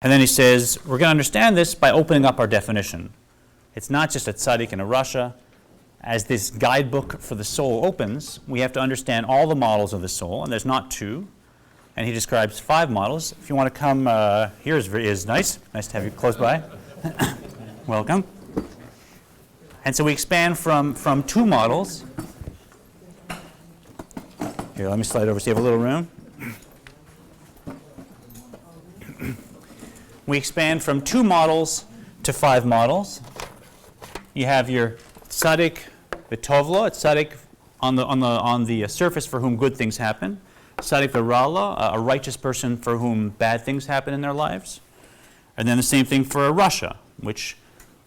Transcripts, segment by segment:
And then he says, we're going to understand this by opening up our definition. It's not just a tzaddik and a rasha. As this guidebook for the soul opens, we have to understand all the models of the soul, and there's not two. And he describes 5 models. If you want to come, here is nice. Nice to have you close by. Welcome. And so we expand from 2 models. Here, let me slide over so you have a little room. We expand from 2 models to 5 models. You have your tzaddik v'tovlo, tzaddik on the surface for whom good things happen. Tzaddik v'rala, a righteous person for whom bad things happen in their lives. And then the same thing for a rasha, which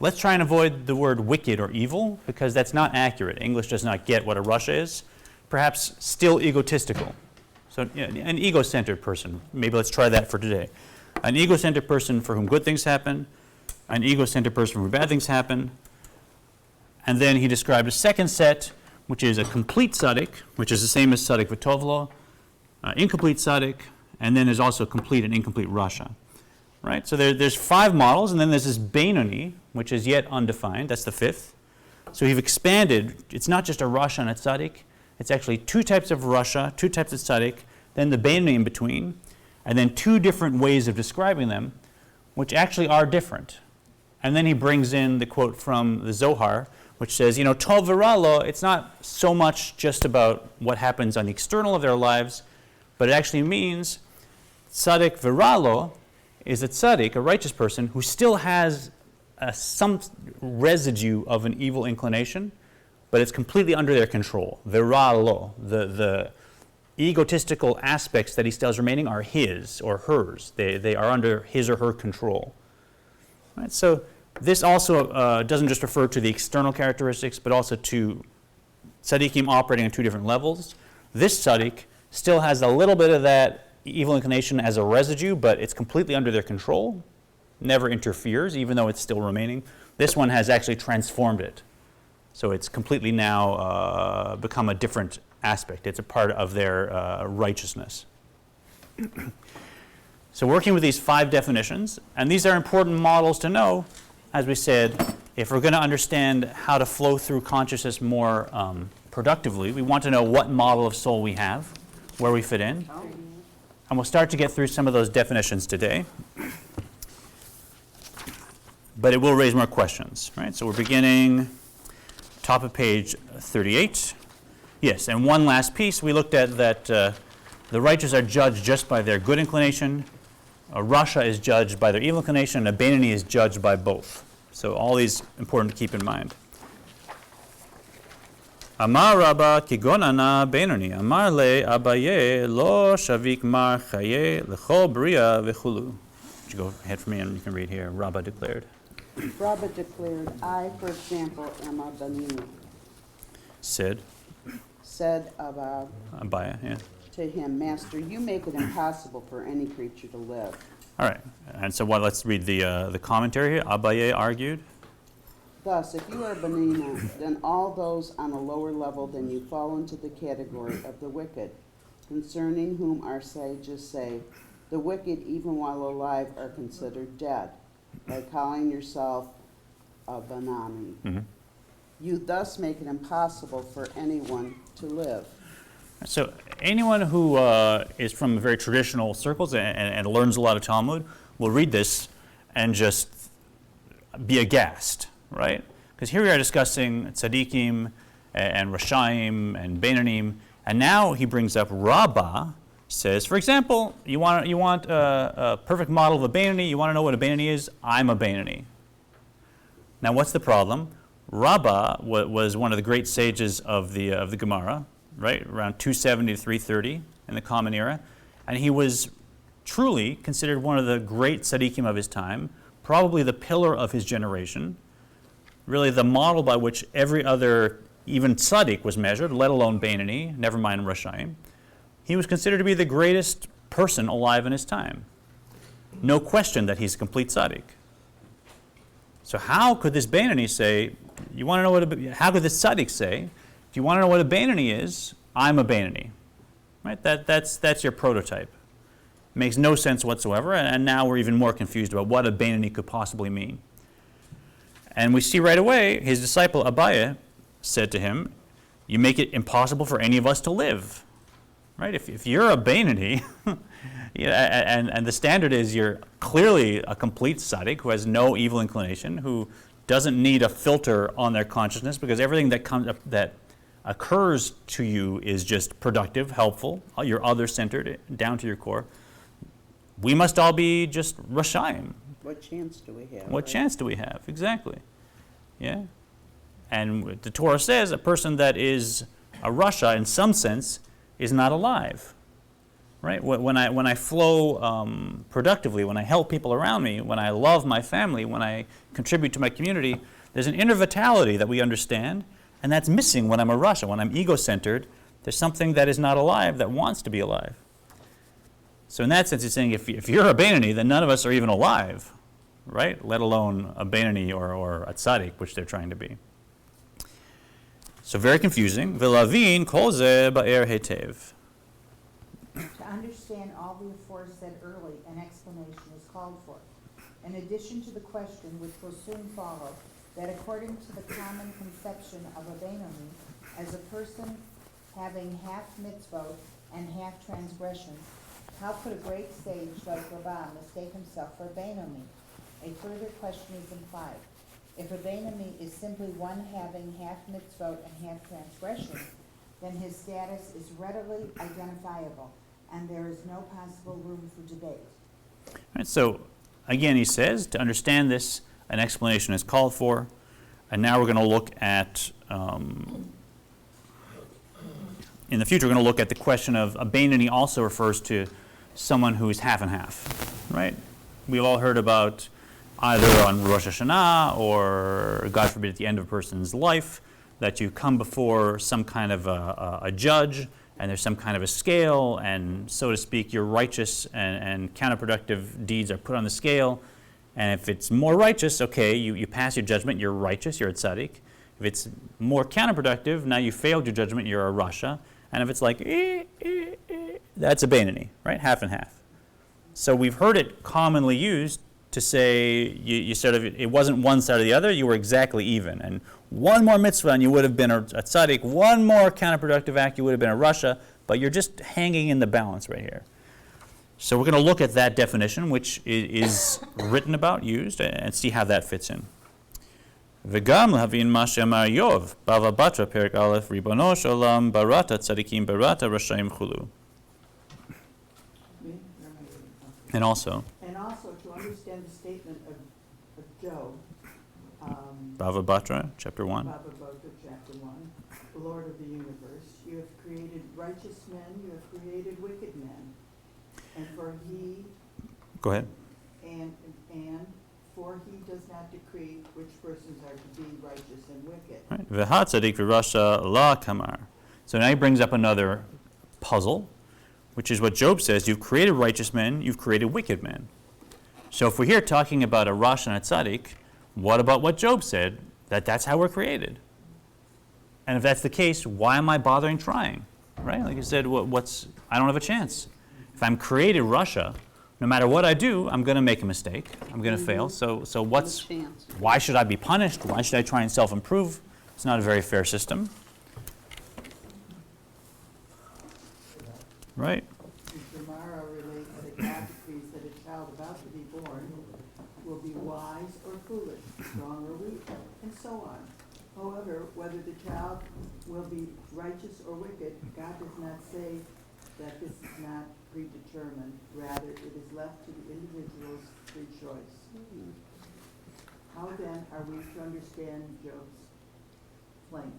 let's try and avoid the word wicked or evil, because that's not accurate. English does not get what a rasha is. Perhaps still egotistical. So an ego-centered person. Maybe let's try that for today. An ego-centered person for whom good things happen, an ego-centered person for whom bad things happen. And then he described a second set, which is a complete tzaddik, which is the same as tzaddik v'tovlo, incomplete tzaddik, and then there's also complete and incomplete rasha. Right? So there's 5 models, and then there's this benoni, which is yet undefined. That's the 5th. So we've expanded. It's not just a rasha and a tzaddik. It's actually 2 types of rasha, 2 types of tzaddik, then the benoni in between, and then 2 different ways of describing them, which actually are different. And then he brings in the quote from the Zohar, which says, tov v'ralo, it's not so much just about what happens on the external of their lives, but it actually means tzaddik v'ralo is a tzaddik, a righteous person, who still has some residue of an evil inclination, but it's completely under their control. V'ralo, the egotistical aspects that he still has remaining are his or hers. They are under his or her control. Right? So this also doesn't just refer to the external characteristics, but also to tzaddikim operating on 2 different levels. This tzaddik still has a little bit of that evil inclination as a residue, but it's completely under their control, never interferes, even though it's still remaining. This one has actually transformed it. So it's completely now become a different aspect. It's a part of their righteousness. So working with these 5 definitions, and these are important models to know, as we said, if we're going to understand how to flow through consciousness more productively, we want to know what model of soul we have, where we fit in. And we'll start to get through some of those definitions today. But it will raise more questions, right? So we're beginning top of page 38. Yes, and one last piece. We looked at that the righteous are judged just by their good inclination. A rasha is judged by their evil inclination, and a benoni is judged by both. So all these important to keep in mind. Amar Rabba kigonana benoni. Amar le Abaye lo shavik mar chaye lechol bria v'chulu. You go ahead for me and you can read here. Rabba declared. Rabbi declared, I, for example, am a benoni. Said Abaya, yeah. To him, Master, you make it impossible for any creature to live. All right, and so let's read the commentary here. Abaye argued. Thus, if you are benoni, then all those on a lower level than you fall into the category of the wicked, concerning whom our sages say, the wicked, even while alive, are considered dead, by calling yourself a benoni. Mm-hmm. You thus make it impossible for anyone to live. So anyone who is from very traditional circles and learns a lot of Talmud will read this and just be aghast, right? Because here we are discussing tzaddikim and rashaim and benonim, and now he brings up Rabbah, says, for example, you want a perfect model of a benoni, you want to know what a benoni is? I'm a benoni. Now what's the problem? Rabbah was one of the great sages of the Gemara, right, around 270 to 330 in the Common Era, and he was truly considered one of the great tzaddikim of his time, probably the pillar of his generation, really the model by which every other, even tzaddik, was measured, let alone benoni, never mind rashaim. He was considered to be the greatest person alive in his time. No question that he's a complete tzaddik. So how could this benoni say, you want to know how could this tzaddik say, if you want to know what a benoni is, I'm a benoni. Right? That's your prototype. Makes no sense whatsoever, and now we're even more confused about what a benoni could possibly mean. And we see right away, his disciple Abaye said to him, you make it impossible for any of us to live. Right? If you're a benoni, and the standard is you're clearly a complete tzaddik who has no evil inclination, who doesn't need a filter on their consciousness because everything that occurs to you is just productive, helpful, you're other-centered, down to your core. We must all be just rashayim. What chance do we have? What right? chance do we have? Exactly. Yeah. And the Torah says a person that is a rasha, in some sense, is not alive. Right? When I flow productively, when I help people around me, when I love my family, when I contribute to my community, there's an inner vitality that we understand, and that's missing when I'm a rasha. When I'm ego-centered, there's something that is not alive that wants to be alive. So in that sense, it's saying if you're a benoni, then none of us are even alive, right? Let alone a benoni or a tzaddik, which they're trying to be. So very confusing. V'lavin kol ze ba'er hetev. To understand all the aforesaid early, an explanation is called for. In addition to the question which will soon follow, that according to the common conception of a benoni, as a person having half mitzvot and half transgression, how could a great sage like Rabbi mistake himself for a benoni? A further question is implied. If a benoni is simply one having half mitzvot and half transgression, then his status is readily identifiable, and there is no possible room for debate. Right, so again, he says, to understand this, an explanation is called for. And now we're going to look at, in the future, we're going to look at the question of a benoni also refers to someone who is half and half, right? We've all heard about either on Rosh Hashanah or, God forbid, at the end of a person's life, that you come before some kind of a judge, and there's some kind of a scale, and so to speak, your righteous and counterproductive deeds are put on the scale. And if it's more righteous, okay, you pass your judgment, you're righteous, you're a tzaddik. If it's more counterproductive, now you failed your judgment, you're a rasha. And if it's like, that's a benoni, right? Half and half. So we've heard it commonly used to say you sort of, it wasn't one side or the other, you were exactly even. And one more mitzvah and you would have been a tzaddik, one more counterproductive act, you would have been a rasha, but you're just hanging in the balance right here. So we're going to look at that definition, which is written about, used, and see how that fits in. V'gam l'havin ma she'amar Yov, Bava Batra, Perik Aleph, Ribono Shalom, Barata Tzadikim, Barata Rashayim Chulu. And also to understand the statement of Job, Bava Batra, chapter 1. Baba Batra, chapter 1, the Lord of the universe, you have created righteous men, you have created wicked men, and for he Go ahead. and for he does not decree which persons are to be righteous and wicked. Right. V'ha tzadik v'rasha la kamar. So now he brings up another puzzle, which is what Job says, you've created righteous men, you've created wicked men. So if we're here talking about a rasha and a tzaddik, what about what Job said, that that's how we're created? And if that's the case, why am I bothering trying? Right? Like you said, I don't have a chance. If I'm created rasha, no matter what I do, I'm going to make a mistake. I'm going to fail. So why should I be punished? Why should I try and self-improve? It's not a very fair system. Right? The Gemara relates that God decrees that a child about to be born will be wise or foolish, strong or weak, and so on. However, whether the child will be righteous or wicked, God does not say that this is not predetermined. Rather, it is left to the individual's free choice. How then are we to understand Job's plaint?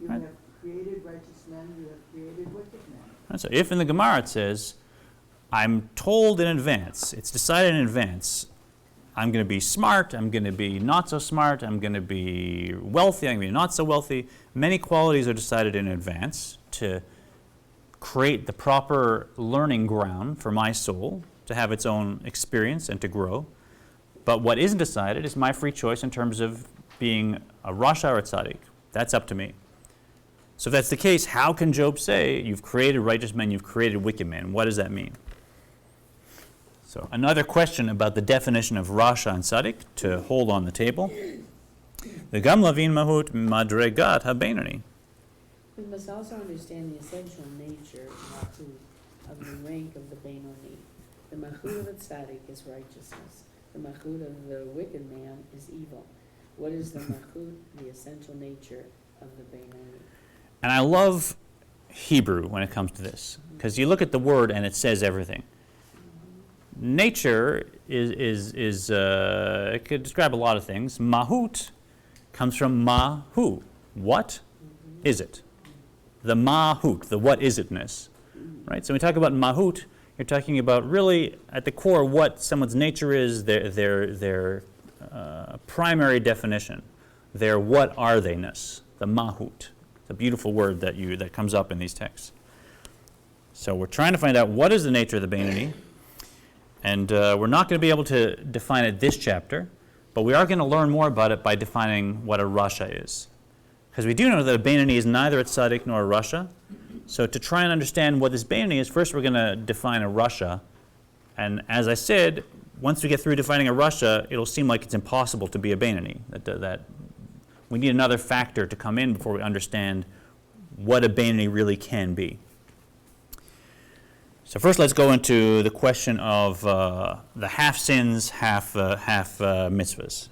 You have created righteous men, you have created wicked men. So if in the Gemara it says, I'm told in advance, it's decided in advance, I'm going to be smart, I'm going to be not so smart, I'm going to be wealthy, I'm going to be not so wealthy. Many qualities are decided in advance to create the proper learning ground for my soul to have its own experience and to grow. But what isn't decided is my free choice in terms of being a rasha or a tzaddik. That's up to me. So if that's the case, how can Job say, you've created righteous men, you've created wicked men? What does that mean? So another question about the definition of rasha and tzaddik to hold on the table. V'gam lavin mahut madregat ha-benoni. We must also understand the essential nature of the rank of the benoni. The mahut of the tzaddik is righteousness. The mahut of the wicked man is evil. What is the mahut, the essential nature of the benoni? And I love Hebrew when it comes to this, because you look at the word and it says everything. Nature it could describe a lot of things. Mahut comes from mahu. What is it? The mahut, the what is itness. Right? So when we talk about mahut, you're talking about really at the core what someone's nature is, their primary definition, their what are they-ness, the mahut. It's a beautiful word that comes up in these texts. So we're trying to find out what is the nature of the benoni. And we're not going to be able to define it this chapter, but we are going to learn more about it by defining what a rasha is. Because we do know that a benoni is neither a tzaddik nor a rasha. So to try and understand what this benoni is, first we're going to define a rasha. And as I said, once we get through defining a rasha, it'll seem like it's impossible to be a benoni. That we need another factor to come in before we understand what a benoni really can be. So first, let's go into the question of the half sins, half mitzvahs.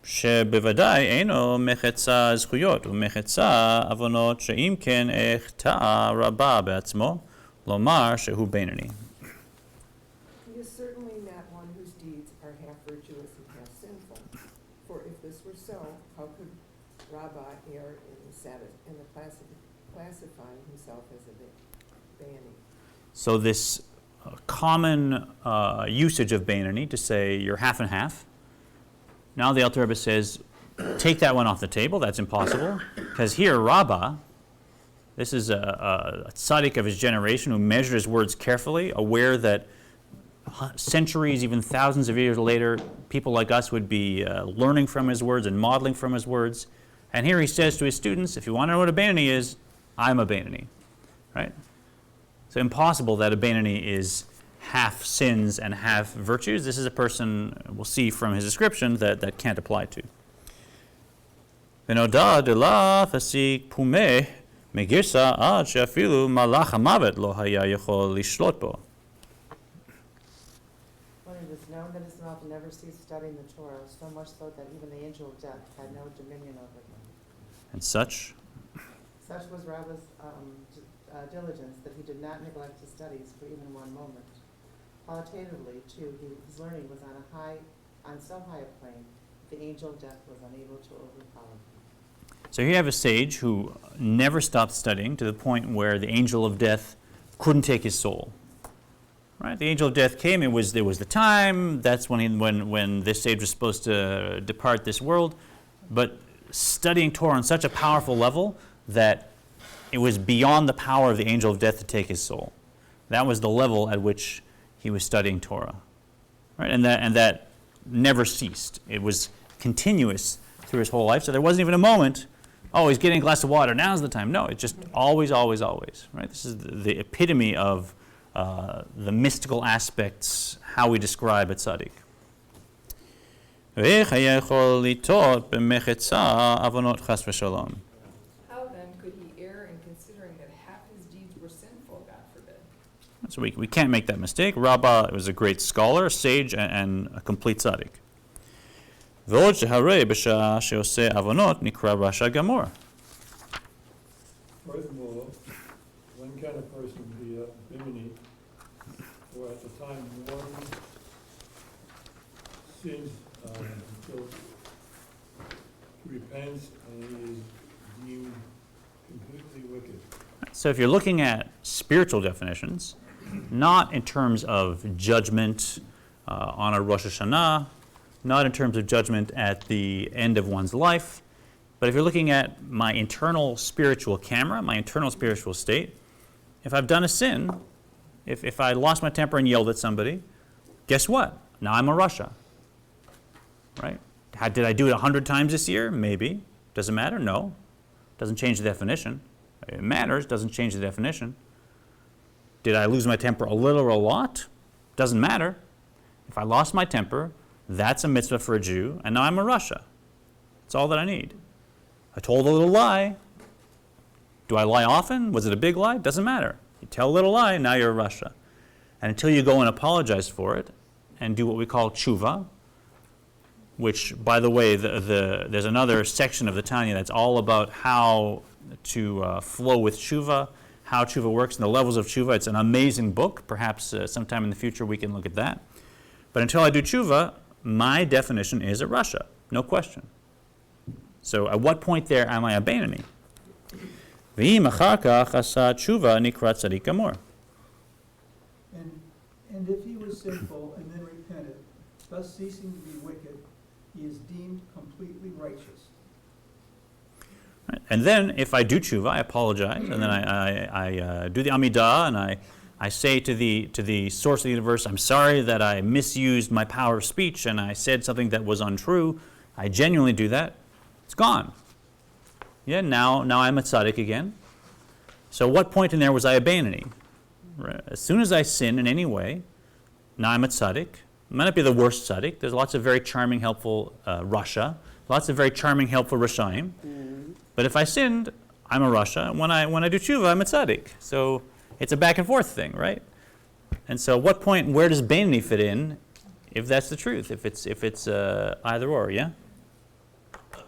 שבוודאי אינו מחצה זכויות ומחצה עוונות שאם כן איך טעה רבה בעצמו לומר שהוא בינוני. He is certainly not one whose deeds are half virtuous and half sinful. For if this were so, how could Rabbi err in classifying himself as a benoni? So this common usage of benoni to say you're half and half. Now the Alter Rebbe says, take that one off the table. That's impossible. Because here, Rabbi, this is a tzaddik of his generation who measured his words carefully, aware that centuries, even thousands of years later, people like us would be learning from his words and modeling from his words. And here he says to his students, if you want to know what a benoni is, I'm a benoni. Right? So impossible that a benoni is half sins and half virtues. This is a person, we'll see from his description, that can't apply to. ונודע דלה פסיק פומה מגרסה עד שאפילו מלאך המוות לא היה יכול לשלוט בו. When it is known that his mouth never ceased studying the Torah, so much so that even the angel of death had no dominion over him. And such was Rabbi's diligence that he did not neglect his studies for even one moment. Qualitatively, too, his learning was on so high a plane, the angel of death was unable to overpower him. So here you have a sage who never stopped studying to the point where the angel of death couldn't take his soul. Right? The angel of death came. There was the time. That's when this sage was supposed to depart this world. But studying Torah on such a powerful level that it was beyond the power of the angel of death to take his soul. That was the level at which he was studying Torah. Right? And that never ceased. It was continuous through his whole life. So there wasn't even a moment, oh, he's getting a glass of water, now's the time. No, it's just always, always, always. Right? This is the epitome of the mystical aspects, how we describe a tzaddik. How then could he err in considering that half his deeds were sinful, God forbid? So we can't make that mistake. Rabbi was a great scholar, a sage, and a complete tzaddik. ועוד שהרי בשעה שעושה עוונות נקרא רשע גמור. Furthermore, when can a person be a benoni, or at the time one sins until he repents and he is deemed completely wicked? So if you're looking at spiritual definitions, not in terms of judgment on a Rosh Hashanah, not in terms of judgment at the end of one's life, but if you're looking at my internal spiritual camera, my internal spiritual state, if I've done a sin, if I lost my temper and yelled at somebody, guess what? Now I'm a rasha. Right? Did I do it 100 times this year? Maybe. Does it matter? No. Doesn't change the definition. It matters, doesn't change the definition. Did I lose my temper a little or a lot? Doesn't matter. If I lost my temper, that's a mitzvah for a Jew, and now I'm a rasha. That's all that I need. I told a little lie. Do I lie often? Was it a big lie? Doesn't matter. You tell a little lie, now you're a rasha. And until you go and apologize for it and do what we call tshuva, which, by the way, there's another section of the Tanya that's all about how to flow with tshuva, how tshuva works, and the levels of tshuva. It's an amazing book. Perhaps sometime in the future we can look at that. But until I do tshuva, my definition is a rasha, no question. So at what point there am I a benoni? V'im achar kach asa tshuva nikrat tzadik gamor. And if he was sinful and then repented, thus ceasing to be wicked, he is deemed completely righteous. Right. And then if I do tshuva, I apologize, and then I do the amidah, and I say to the source of the universe, I'm sorry that I misused my power of speech and I said something that was untrue. I genuinely do that. It's gone. Yeah, now I'm a tzaddik again. So what point in there was I a benoni? Right. As soon as I sin in any way, now I'm a tzaddik. Might not be the worst tzaddik. There's lots of very charming, helpful rasha, lots of very charming, helpful rashaim. But if I sinned, I'm a rasha. When I do tshuva, I'm a tzaddik. So it's a back and forth thing, right? And so, what point? Where does benoni fit in, if that's the truth? If it's either or, yeah.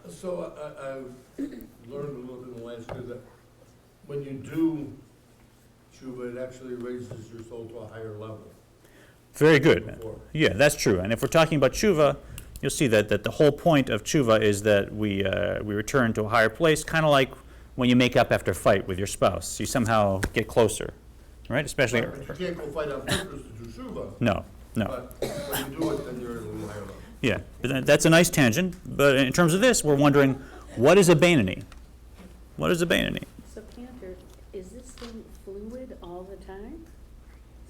So I learned a little bit in the last year that when you do tshuva, it actually raises your soul to a higher level. Very good. Before. Yeah, that's true. And if we're talking about tshuva, you'll see that the whole point of tshuva is that we return to a higher place, kind of like when you make up after a fight with your spouse. You somehow get closer, right? Especially. But you can't go fight on purpose to do tshuva. No. But when you do it, then you're at a little higher level. Yeah, but that's a nice tangent. But in terms of this, we're wondering, what is a benoni? What is a benoni? So Cantor, is this thing fluid all the time?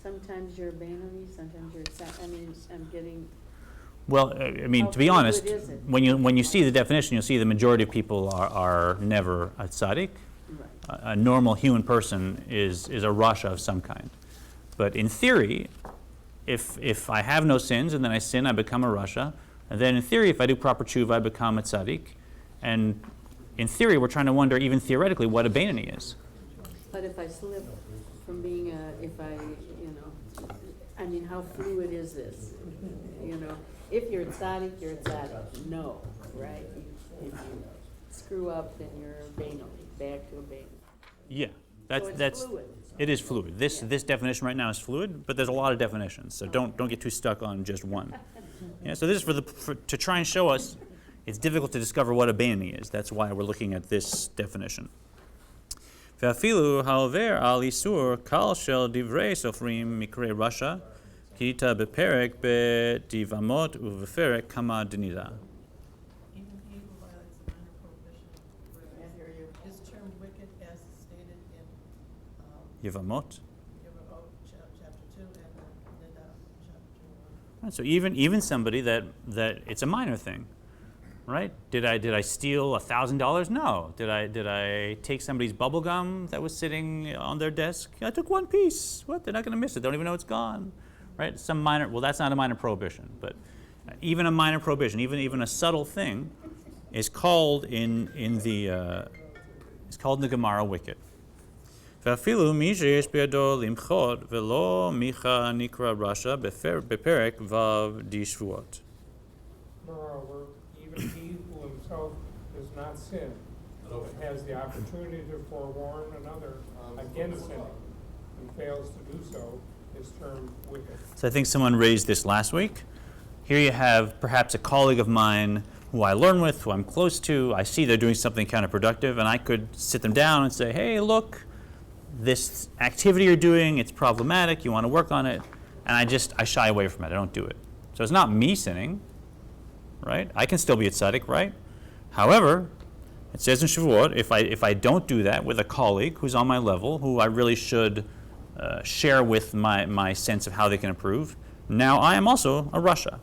Sometimes you're a benoni, sometimes you're a I mean, I'm getting, Well, I mean, How to be fluid honest, is it? when you see the definition, you'll see the majority of people are never a tzaddik. right. A normal human person is a rasha of some kind. But in theory, if I have no sins and then I sin, I become a rasha. And then in theory, if I do proper tshuva, I become a tzaddik. And in theory, we're trying to wonder, even theoretically, what a benoni is. But if I slip from being I mean, how fluid is this? If you're a tzaddik, you're a tzaddik. No, right? If you screw up, then you're a benoni, back to a benoni. Yeah, So it's fluid. it is fluid. This definition right now is fluid, but there's a lot of definitions, so don't get too stuck on just one. Yeah, so this is to try and show us it's difficult to discover what a benoni is. That's why we're looking at this definition. ואפילו העובר על איסור קל של דברי סופרים מקרי רשע, כיתה בפרק בדבמות ובפרק כמה דנידה. Even he who violates a minor prohibition of prayer is termed wicked as stated in יבמות? Yevamot chapter 2 and Nida chapter 1. Right, so even somebody that it's a minor thing, right? Did I steal $1,000? No. Did I take somebody's bubble gum that was sitting on their desk? I took one piece. What? They're not going to miss it. They don't even know it's gone, right? Some minor. Well, that's not a minor prohibition, but even a minor prohibition, even a subtle thing, is called in the Gemara wicked. ואפילו מי שיש בידו למחות ולא מיכה נקרא רשע בפרק ו' דשבועות. Moreover, even he who himself does not sin, but has the opportunity to forewarn another against sinning, and fails to do so, is termed wicked. So I think someone raised this last week. Here you have perhaps a colleague of mine who I learn with, who I'm close to. I see they're doing something counterproductive, and I could sit them down and say, hey, look, this activity you're doing, it's problematic, you want to work on it, and I shy away from it, I don't do it. So it's not me sinning, right? I can still be a tzaddik, right? However, it says in Shavuot, if I don't do that with a colleague who's on my level, who I really should share with my sense of how they can improve, now I am also a rasha.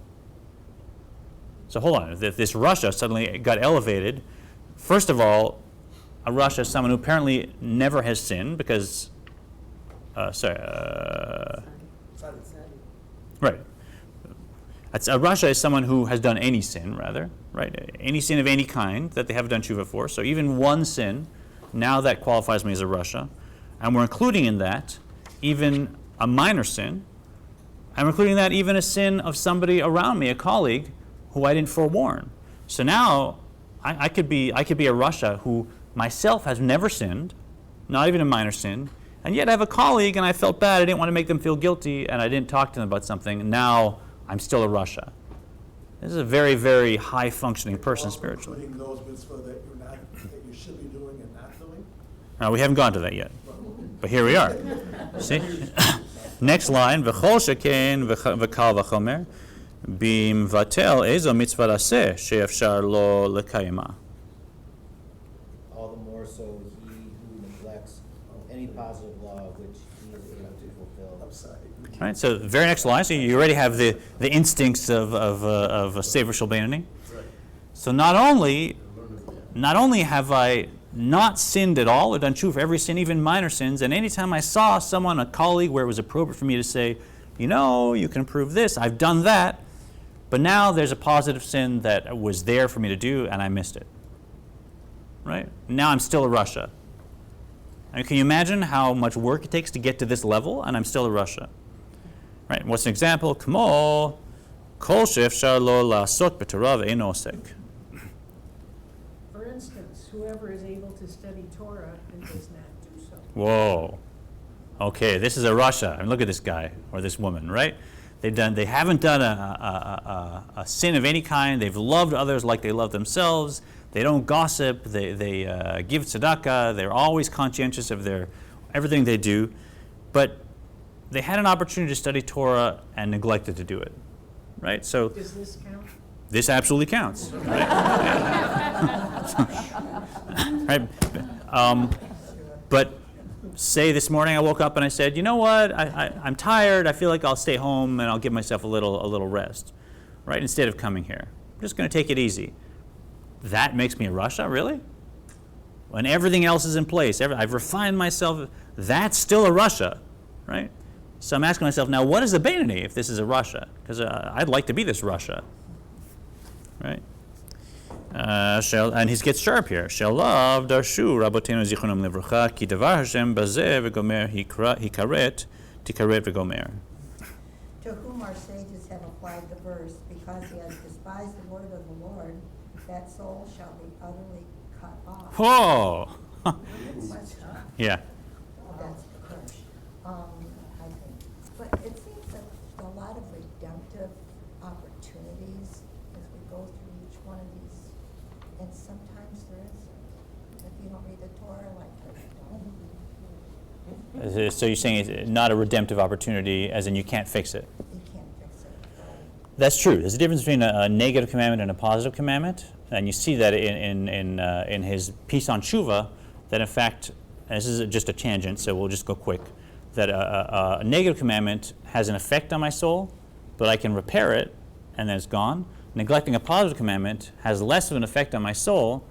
So hold on, if this rasha suddenly got elevated, first of all, a rasha is someone who apparently never has sinned because, Right. A rasha is someone who has done any sin, rather, right? Any sin of any kind that they have done tshuva for. So even one sin, now that qualifies me as a rasha. And we're including in that even a minor sin. And we're including that even a sin of somebody around me, a colleague, who I didn't forewarn. So now I could be a rasha who myself has never sinned, not even a minor sin, and yet I have a colleague and I felt bad, I didn't want to make them feel guilty, and I didn't talk to them about something, and now I'm still a rasha. This is a very, very high-functioning person spiritually. Including those mitzvah that you should be doing and not doing? We haven't gone to that yet, but here we are. See? Next line, v'chol sheken v'kal v'chomer b'mvatel ezo mitzvah raseh she'efshar lo lekayima. All the more so he who neglects any positive law which he is able to fulfill. I'm sorry. Right, so the very next line, so you already have the instincts of a Sefer Shel Benoni. So not only have I not sinned at all, or done tshuva for every sin, even minor sins, and anytime I saw someone, a colleague, where it was appropriate for me to say, you can improve this, I've done that, but now there's a positive sin that was there for me to do, and I missed it. Right? Now I'm still a rasha. And can you imagine how much work it takes to get to this level, and I'm still a rasha? Right? What's an example? Kmo kol she'efshar lo la'asok b'torah ve'eino osek. For instance, whoever is able to study Torah and does not do so. Whoa. Okay, this is a rasha. I mean, look at this guy or this woman, right? They haven't done a sin of any kind. They've loved others like they love themselves. They don't gossip. They give tzedakah. They're always conscientious of everything they do. But they had an opportunity to study Torah and neglected to do it, right? So Does this count? this absolutely counts, right? Right? But say this morning I woke up and I said, you know what? I'm tired. I feel like I'll stay home and I'll give myself a little rest, right? Instead of coming here, I'm just going to take it easy. That makes me a rasha, really? When everything else is in place, I've refined myself. That's still a rasha, right? So I'm asking myself now, what is a benoni if this is a rasha? Because I'd like to be this rasha, right? And he gets sharp here. Shelav darshu rabotenu zichronam livracha ki davar Hashem bazeh v'gomer hikaret tikaret v'gomer. To whom our sages have applied the verse, because he has despised the word of the Lord, that soul shall be utterly cut off. Whoa! Yeah. That's harsh, I think. But it seems that a lot of redemptive opportunities as we go through each one of these, and sometimes there isn't. If you don't read the Torah like I don't. So you're saying it's not a redemptive opportunity, as in you can't fix it? You can't fix it. That's true. There's a difference between a negative commandment and a positive commandment, and you see that in his piece on tshuva, that in fact, and this is just a tangent, so we'll just go quick, that a negative commandment has an effect on my soul, but I can repair it, and then it's gone. Neglecting a positive commandment has less of an effect on my soul,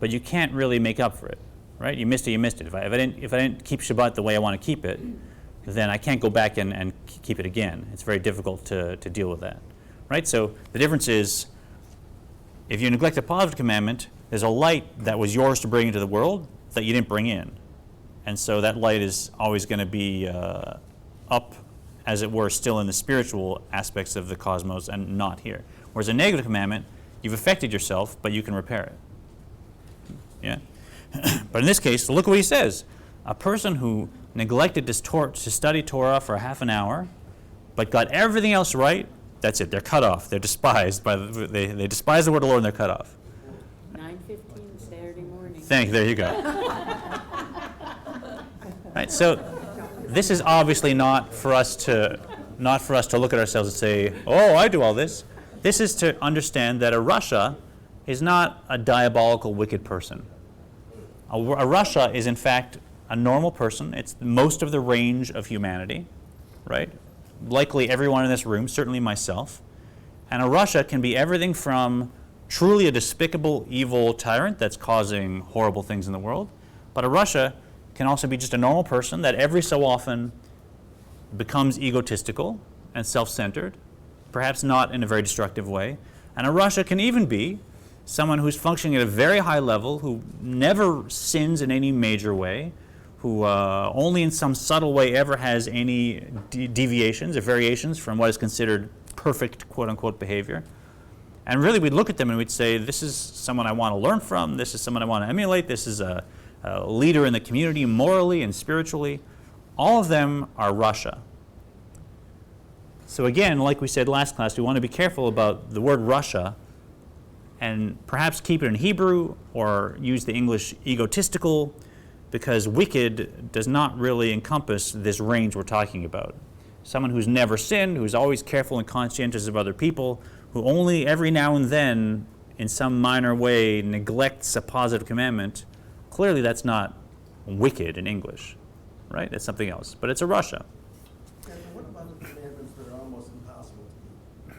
but you can't really make up for it, right? You missed it, you missed it. If I didn't keep Shabbat the way I want to keep it, then I can't go back and keep it again. It's very difficult to deal with that, right? So the difference is, if you neglect a positive commandment, there's a light that was yours to bring into the world that you didn't bring in. And so that light is always going to be up, as it were, still in the spiritual aspects of the cosmos and not here. Whereas a negative commandment, you've affected yourself, but you can repair it. Yeah? But in this case, look what he says. A person who neglected to study Torah for half an hour, but got everything else right, that's it. They're cut off. They're despised. They despise the word of the Lord and they're cut off. 9:15 Saturday morning. Thank you. There you go. Right, so this is obviously not for us to look at ourselves and say, oh, I do all this. This is to understand that a rasha is not a diabolical, wicked person. A rasha is, in fact, a normal person. It's most of the range of humanity, right? Likely everyone in this room, certainly myself. And a rasha can be everything from truly a despicable, evil tyrant that's causing horrible things in the world, but a rasha can also be just a normal person that every so often becomes egotistical and self-centered, perhaps not in a very destructive way. And a rasha can even be someone who's functioning at a very high level, who never sins in any major way, who only in some subtle way ever has any deviations or variations from what is considered perfect quote-unquote behavior. And really we'd look at them and we'd say, this is someone I want to learn from, this is someone I want to emulate, this is a leader in the community morally and spiritually. All of them are rasha. So again, like we said last class, we want to be careful about the word rasha and perhaps keep it in Hebrew or use the English egotistical, because wicked does not really encompass this range we're talking about. Someone who's never sinned, who's always careful and conscientious of other people, who only every now and then, in some minor way, neglects a positive commandment, clearly that's not wicked in English, right? That's something else, but it's a rasha. And what about the commandments that are almost impossible to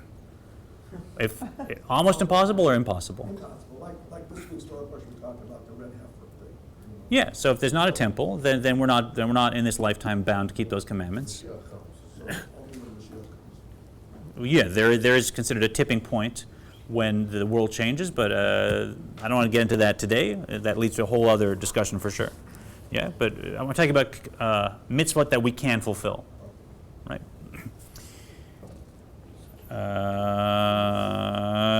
keep? If almost impossible or impossible? Impossible, like this week's Torah portion we talked about the red heifer thing. You know. Yeah. So if there's not a temple, then we're not in this lifetime bound to keep those commandments. Only when Mashiach comes. Yeah, there is considered a tipping point when the world changes, but I don't want to get into that today. That leads to a whole other discussion for sure. Yeah, but I want to talk about mitzvot that we can fulfill, right?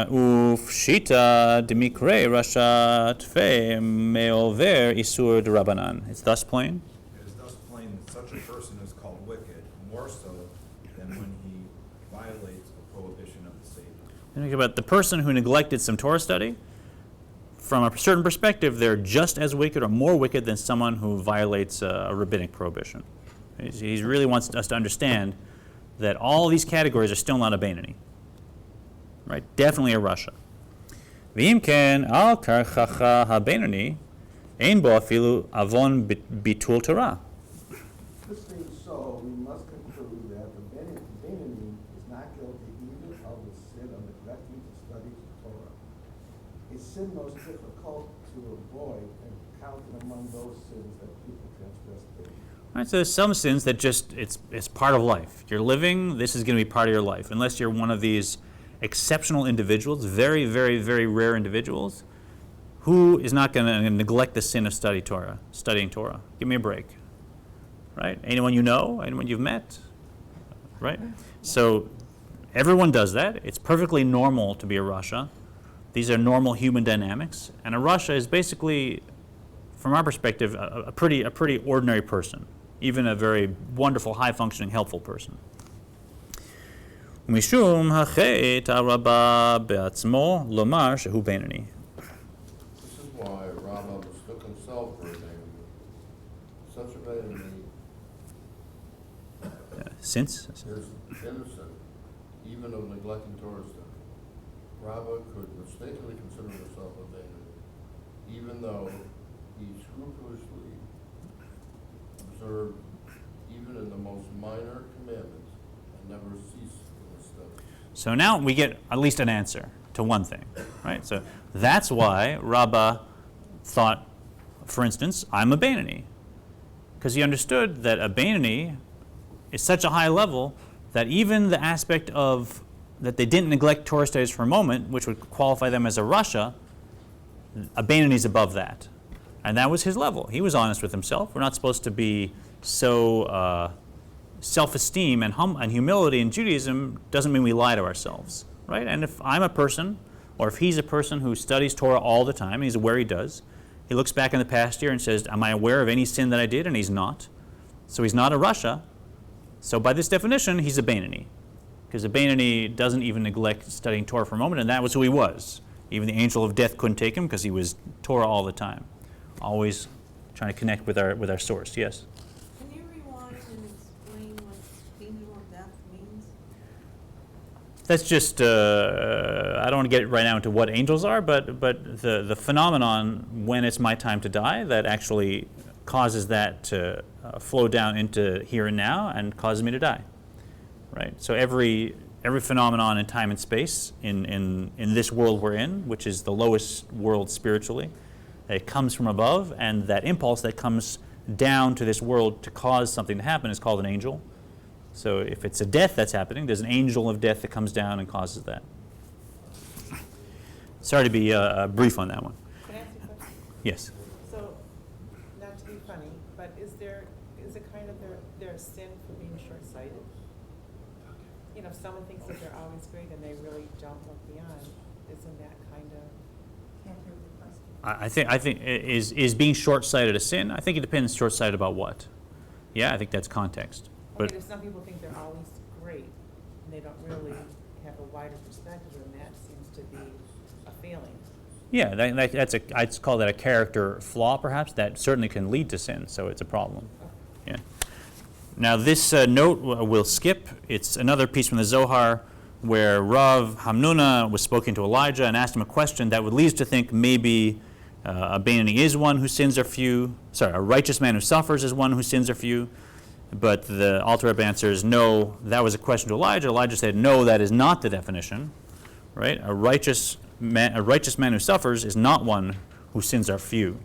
Ufshita demikre rasha tfe meover isur d'Rabbanan. It's thus plain. It is thus plain that such a person is called wicked, more so than when he violates a prohibition of the Savior. Think about the person who neglected some Torah study. From a certain perspective, they're just as wicked or more wicked than someone who violates a rabbinic prohibition. He really wants us to understand that all these categories are still not a benoni. Right? Definitely a rasha. V'im ken al karchacha ha-benoni ein bo afilu avon bitul Torah. This being so, we must conclude that the benoni is not guilty either of the sin of neglecting to study the Torah. A sin most difficult to avoid and counted among those sins that people transgress daily. Right, so there's some sins that just, it's part of life. You're living, this is going to be part of your life. Unless you're one of these exceptional individuals, very, very, very rare individuals, who is not going to neglect the sin of studying Torah? Give me a break. Right? Anyone you know? Anyone you've met? Right? So everyone does that. It's perfectly normal to be a rasha. These are normal human dynamics. And a rasha is basically, from our perspective, a pretty ordinary person. Even a very wonderful, high-functioning, helpful person. Mishum hachet Rabbi be'atzmo lomar shehu benoni. This is why Rabbi mistook himself for a benoni. Such a benoni Since? is innocent, even of neglecting Torah study. Rabbi could mistakenly consider himself a benoni, even though he scrupulously observed even in the most minor commandments and never ceased from his study. So now we get at least an answer to one thing, right? So that's why Rabbi thought, for instance, I'm a benoni, because he understood that a benoni is such a high level that even the aspect of that they didn't neglect Torah studies for a moment, which would qualify them as a rasha, a benoni is above that. And that was his level. He was honest with himself. We're not supposed to be so self-esteem and humility in Judaism doesn't mean we lie to ourselves, right? And if I'm a person, or if he's a person who studies Torah all the time, and he's aware he does, he looks back in the past year and says, am I aware of any sin that I did? And he's not. So he's not a rasha. So by this definition, he's a benoni. Because a benoni doesn't even neglect studying Torah for a moment, and that was who he was. Even the angel of death couldn't take him because he was Torah all the time. Always trying to connect with our source. Yes? Can you rewind and explain what angel of death means? That's just, I don't want to get right now into what angels are, but the phenomenon when it's my time to die that actually causes that to flow down into here and now and causes me to die. Right? So every phenomenon in time and space in this world we're in, which is the lowest world spiritually, it comes from above, and that impulse that comes down to this world to cause something to happen is called an angel. So if it's a death that's happening, there's an angel of death that comes down and causes that. Sorry to be brief on that one. Can I ask you a question? Yes. So, not to be funny, but is it kind of their sin for being short-sighted? You know, if someone thinks that they're always great and they really don't look beyond, isn't that kind of? Can't hear the question. I think is being short-sighted a sin? I think it depends short-sighted about what. Yeah, I think that's context. But Okay, if some people think they're always great and they don't really have a wider perspective, and that seems to be a failing. yeah, I'd call that a character flaw, perhaps. That certainly can lead to sin, so it's a problem. Yeah. Now this note we'll skip. It's another piece from the Zohar where Rav Hamnuna was spoken to Elijah and asked him a question that would lead us to think maybe a benoni is one whose sins are few. Sorry, a righteous man who suffers is one whose sins are few. But the Alter Rebbe answers, no, that was a question to Elijah. Elijah said, no, that is not the definition. Right? A righteous man who suffers is not one whose sins are few.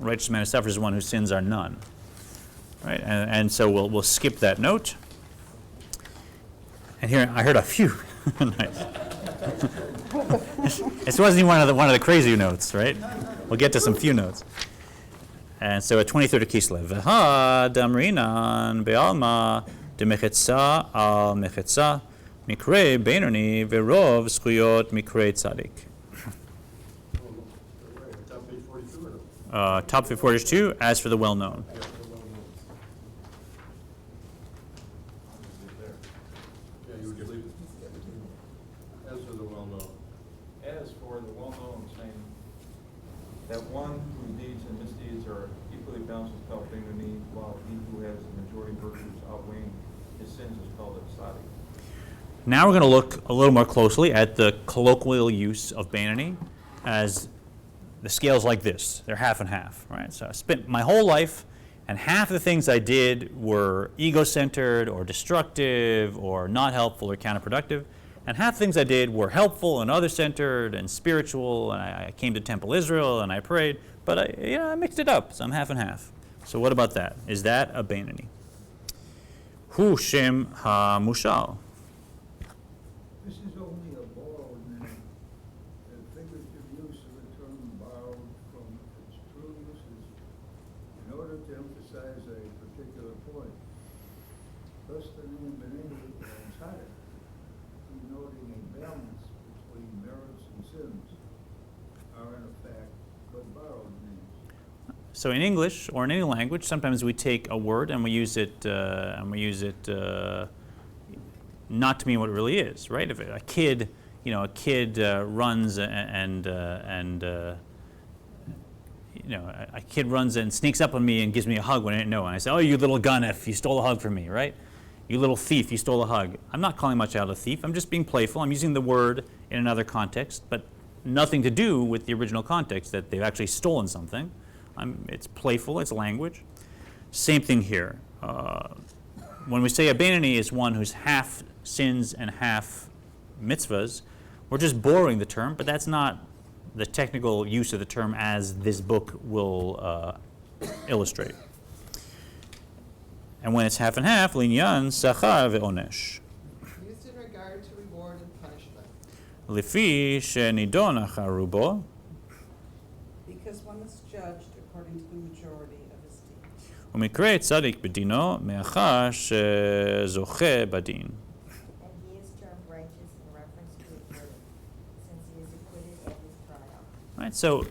A righteous man who suffers is one whose sins are none. Right? And so we'll skip that note. And here I heard a few. Nice. This wasn't even one of the crazy notes, right? We'll get to some few notes. And so at 23rd of Kislev, V'ha damrinan be'alma demechetza al mechetza mikrei benoni ve'rov zchuyot mikrei tzadik. Top page 42 or no? Top 42, as for the well-known. Yeah, you would just leave it. As for the well-known. As for the well-known saying that one whose deeds and misdeeds are equally balanced is called benoni, while he who has the majority virtues outweighing his sins is called a tzaddik. Now we're going to look a little more closely at the colloquial use of benoni as the scale's like this. They're half and half, right? So I spent my whole life, and half the things I did were ego-centered or destructive or not helpful or counterproductive. And half the things I did were helpful and other-centered and spiritual, and I came to Temple Israel and I prayed, but I mixed it up, so I'm half and half. So what about that? Is that a benoni? Hu Shem HaMushal. This is only a borrowed name. The figurative use of the term borrowed from its true usage in order to emphasize a particular point. Thus the name benoni and tzaddik, denoting a balance between merits and sins, are in effect but borrowed names. So in English or in any language, sometimes we take a word and we use it not to mean what it really is, right? If a kid runs a kid runs and sneaks up on me and gives me a hug when I didn't know, and I say, "Oh, you little gunif, you stole a hug from me," right? You little thief, you stole a hug. I'm not calling my child a thief. I'm just being playful. I'm using the word in another context, but nothing to do with the original context that they've actually stolen something. It's playful. It's language. Same thing here. When we say a benoni is one who's half sins and half mitzvahs, we're just borrowing the term, but that's not the technical use of the term as this book will illustrate. And when it's half and half, linyan sachar ve'onesh. Used in regard to reward and punishment. Lefi shenidon achar rubo. Because one is judged according to the majority of his deeds. Umikre tzadik bedino me'achar shezoche badin. And he is termed righteous in reference to his verdict, since he is acquitted at his trial. Right, so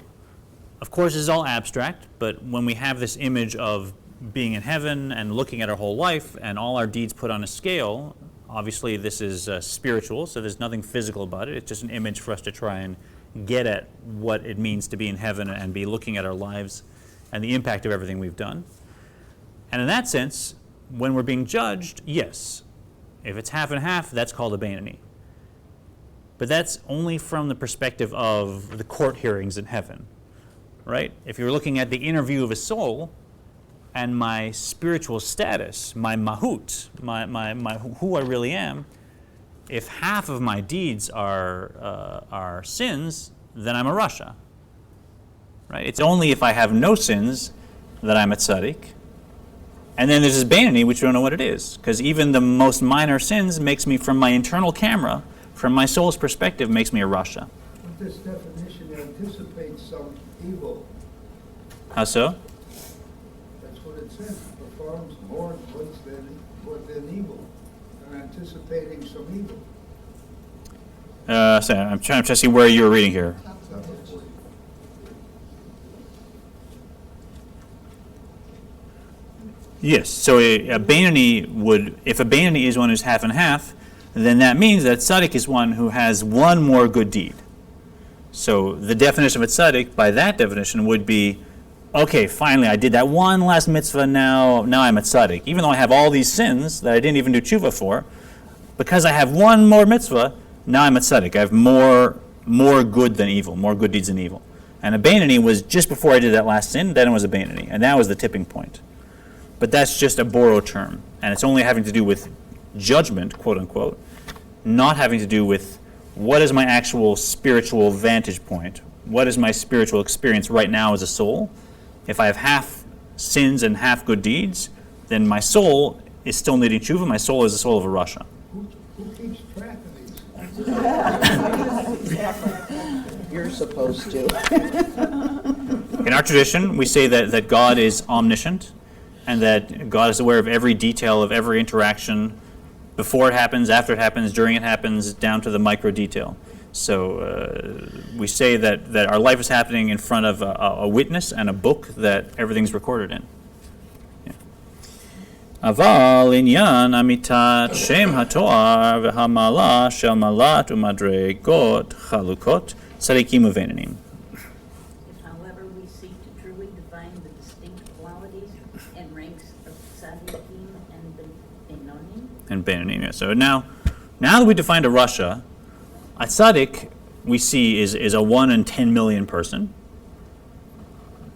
of course it's all abstract, but when we have this image of being in heaven and looking at our whole life and all our deeds put on a scale, obviously this is spiritual, so there's nothing physical about it. It's just an image for us to try and get at what it means to be in heaven and be looking at our lives and the impact of everything we've done. And in that sense, when we're being judged, yes, if it's half and half, that's called a benoni. But that's only from the perspective of the court hearings in heaven, right? If you're looking at the interview of a soul and my spiritual status, my mahut, my who I really am, if half of my deeds are sins, then I'm a rasha, right? It's only if I have no sins that I'm a tzaddik. And then there's this benoni, which we don't know what it is, because even the most minor sins makes me, from my internal camera, from my soul's perspective, makes me a rasha. But this definition anticipates some evil. How so? That's what it says. Performs more goods than evil. They're anticipating some evil. So I'm trying to see where you're reading here. Yes, so a benoni would, if a benoni is one who's half and half, then that means that tzaddik is one who has one more good deed. So the definition of a tzaddik, by that definition, would be, okay, finally I did that one last mitzvah, now I'm a tzaddik. Even though I have all these sins that I didn't even do tshuva for, because I have one more mitzvah, now I'm a tzaddik. I have more good than evil, more good deeds than evil. And a benoni was just before I did that last sin, then it was a benoni, and that was the tipping point. But that's just a borrowed term, and it's only having to do with judgment, quote unquote, not having to do with what is my actual spiritual vantage point, what is my spiritual experience right now as a soul. If I have half sins and half good deeds, then my soul is still needing tshuva. My soul is the soul of a rasha. Who keeps track of these? You're supposed to. In our tradition, we say that God is omniscient, and that God is aware of every detail of every interaction, before it happens, after it happens, during it happens, down to the micro detail. So we say that our life is happening in front of a witness and a book that everything's recorded in. Aval inyan amitat shem hatoar v'hamala shel malat umadregot chalukot tzadikim uvenonim. However, we seek to truly define the distinct qualities and ranks of tzadikim and benonim. Yeah. So now that we defined a rasha, a tzaddik we see is a 1 in 10 million person,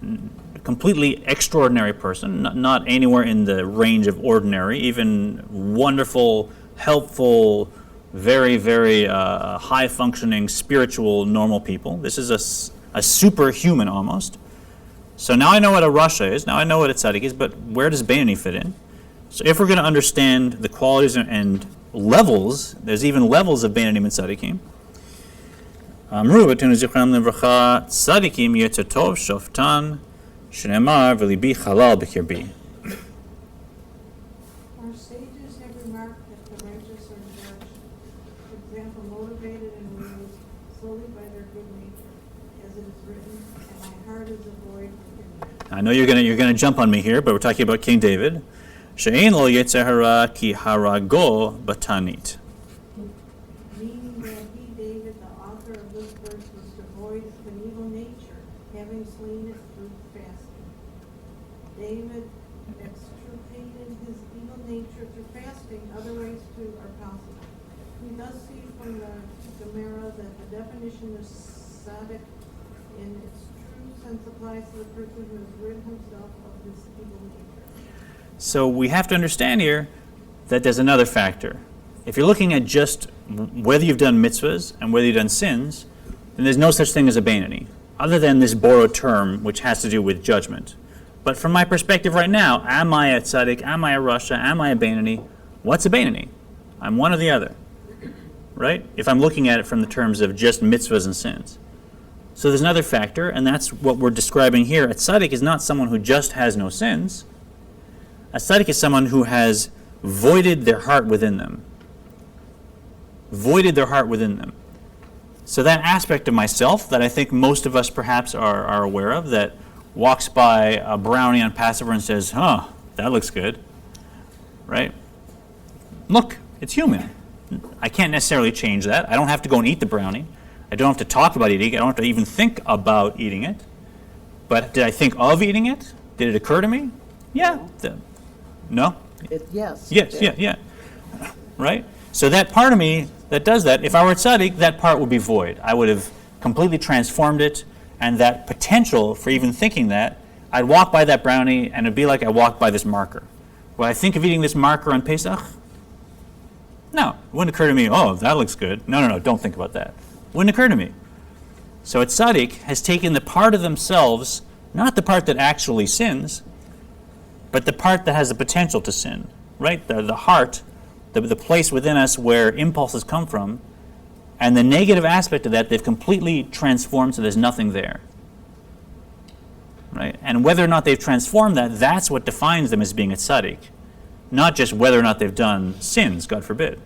a completely extraordinary person, not anywhere in the range of ordinary, even wonderful, helpful, very, very high-functioning, spiritual, normal people. This is a superhuman almost. So now I know what a rasha is, now I know what a tzaddik is, but where does benoni fit in? So if we're going to understand the qualities and levels, there's even levels of benonim and tzaddikim. Amru b'tenu zichronam livracha tzaddikim yetzer tov shoftan shneimar v'libi chalal b'kirbi. Our sages have remarked that the righteous are judged, for example, motivated and amused solely by their good nature, as it is written, and my heart is a void within me. I know you're going to jump on me here, but we're talking about King David. She'ein lo yetzer hara ki harago batanit. Meaning that he, David, the author of this verse, was devoid of an evil nature, having slain it through fasting. David extricated his evil nature through fasting. Other ways too are possible. We thus see from the Gemara that the definition of tzaddik in its true sense applies to the person who has rid himself of this evil nature. So we have to understand here that there's another factor. If you're looking at just whether you've done mitzvahs and whether you've done sins, then there's no such thing as a benoni, other than this borrowed term which has to do with judgment. But from my perspective right now, am I a tzaddik, am I a rasha, am I a benoni? What's a benoni? I'm one or the other, right? If I'm looking at it from the terms of just mitzvahs and sins. So there's another factor, and that's what we're describing here. A tzaddik is not someone who just has no sins. A tzaddik is someone who has voided their heart within them. Voided their heart within them. So that aspect of myself that I think most of us perhaps are aware of, that walks by a brownie on Passover and says, that looks good, right? Look, it's human. I can't necessarily change that. I don't have to go and eat the brownie. I don't have to talk about eating it. I don't have to even think about eating it. But did I think of eating it? Did it occur to me? Yeah. No? Yes. Yes, yeah. Right? So that part of me that does that, if I were a tzaddik, that part would be void. I would have completely transformed it, and that potential for even thinking that, I'd walk by that brownie, and it'd be like I walked by this marker. Would I think of eating this marker on Pesach? No. It wouldn't occur to me, that looks good. No, don't think about that. Wouldn't occur to me. So a tzaddik has taken the part of themselves, not the part that actually sins, but the part that has the potential to sin, right? The heart, the place within us where impulses come from, and the negative aspect of that, they've completely transformed so there's nothing there. Right? And whether or not they've transformed that, that's what defines them as being a tzaddik, not just whether or not they've done sins, God forbid.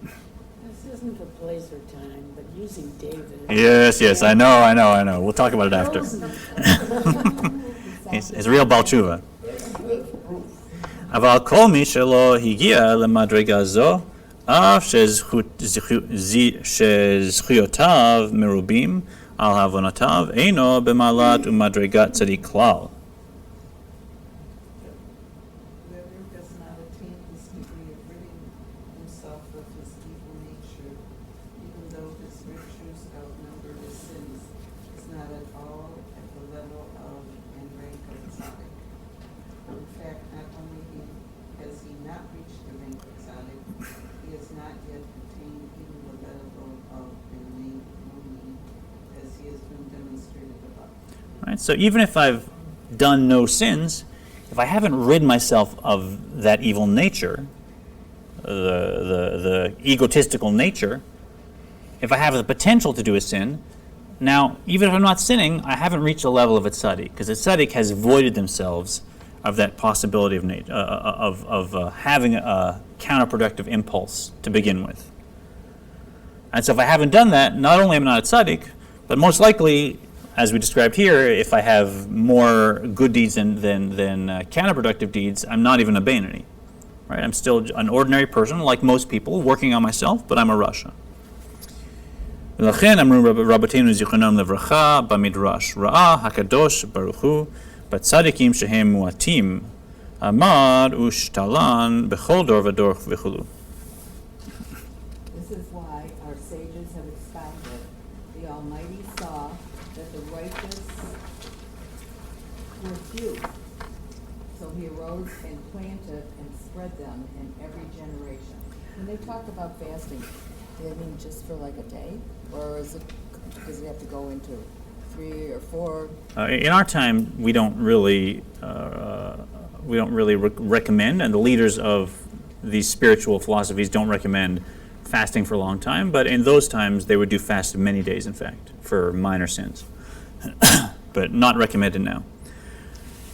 This isn't the place or time, but using David. Yes, I know. We'll talk about it after. It's real Baal Tshuva. אבל כל מי שלא הגיע למדרגה זו, אף שזכויותיו מרובים על הבונותיו, אינו במעלת ומדרגת צדיק כלל. Whoever does not attain this degree of ridding himself of his evil nature, even though his virtues outnumber his sins, is not at all at the level of and rank of tzaddik. In fact, not only has he not reached the rank of tzaddik, he has not yet attained even the level of benoni, as he has been demonstrated above. Right? So even if I've done no sins, if I haven't rid myself of that evil nature, the egotistical nature, if I have the potential to do a sin, now even if I'm not sinning, I haven't reached the level of a tzaddik, because a tzaddik has voided themselves of that possibility of having a counterproductive impulse to begin with. And so if I haven't done that, not only am I not a tzaddik, but most likely, as we described here, if I have more good deeds than counterproductive deeds, I'm not even a benoni. Right? I'm still an ordinary person, like most people, working on myself, but I'm a rasha. ולכן אמרו רבותינו זיכרונם לברכה במדרש, ראה הקדוש ברוך הוא בצדיקים שהם מועטים, עמד ושתלן בכל דור ודור וכו'. This is why our sages have expounded. The Almighty saw that the righteous were few. So he arose and planted and spread them in every generation. When they talk about fasting, do they mean just for like a day? Or does it have to go into 3 or 4? In our time, we don't really recommend, and the leaders of these spiritual philosophies don't recommend fasting for a long time, but in those times they would do fast many days, in fact, for minor sins. But not recommended now.